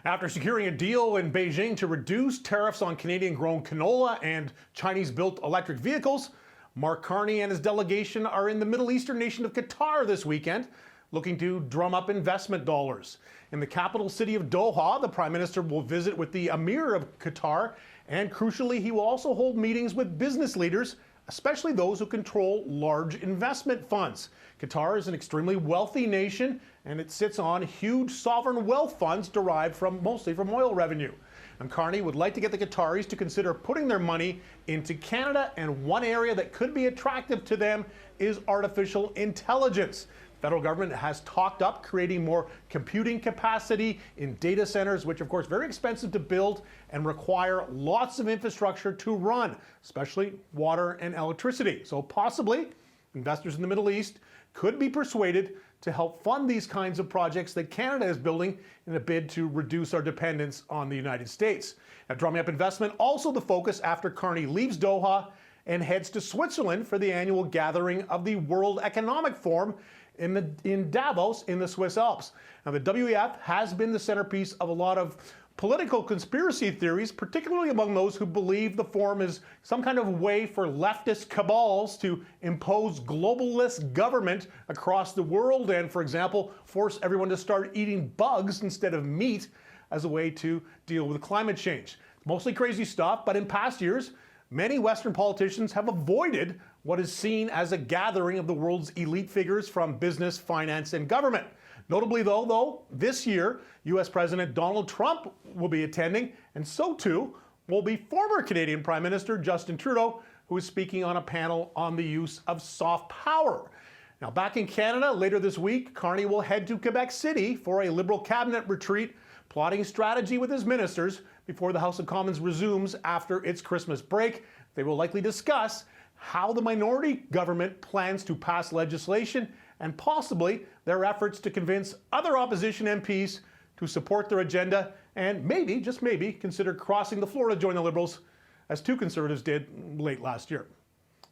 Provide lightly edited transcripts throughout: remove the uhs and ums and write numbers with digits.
After securing a deal in Beijing to reduce tariffs on Canadian-grown canola and Chinese-built electric vehicles, Mark Carney and his delegation are in the Middle Eastern nation of Qatar this weekend, looking to drum up investment dollars. In the capital city of Doha, the Prime Minister will visit with the Emir of Qatar, and crucially, he will also hold meetings with business leaders, especially those who control large investment funds. Qatar is an extremely wealthy nation, and it sits on huge sovereign wealth funds derived mostly from oil revenue. And Carney would like to get the Qataris to consider putting their money into Canada, and one area that could be attractive to them is artificial intelligence. The federal government has talked up creating more computing capacity in data centers, which of course are very expensive to build and require lots of infrastructure to run, especially water and electricity. So possibly investors in the Middle East could be persuaded to help fund these kinds of projects that Canada is building in a bid to reduce our dependence on the United States. Now, drumming up investment, also the focus after Carney leaves Doha and heads to Switzerland for the annual gathering of the World Economic Forum in Davos in the Swiss Alps. Now, the WEF has been the centerpiece of a lot of political conspiracy theories, particularly among those who believe the forum is some kind of way for leftist cabals to impose globalist government across the world and, for example, force everyone to start eating bugs instead of meat as a way to deal with climate change. Mostly crazy stuff, but in past years, many Western politicians have avoided what is seen as a gathering of the world's elite figures from business, finance, and government. Notably, though, this year, U.S. President Donald Trump will be attending, and so too will be former Canadian Prime Minister Justin Trudeau, who is speaking on a panel on the use of soft power. Now, back in Canada, later this week, Carney will head to Quebec City for a Liberal cabinet retreat, plotting strategy with his ministers before the House of Commons resumes after its Christmas break. They will likely discuss how the minority government plans to pass legislation and possibly their efforts to convince other opposition MPs to support their agenda and maybe, just maybe, consider crossing the floor to join the Liberals, as two Conservatives did late last year.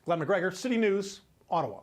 Glen MacGregor, City News, Ottawa.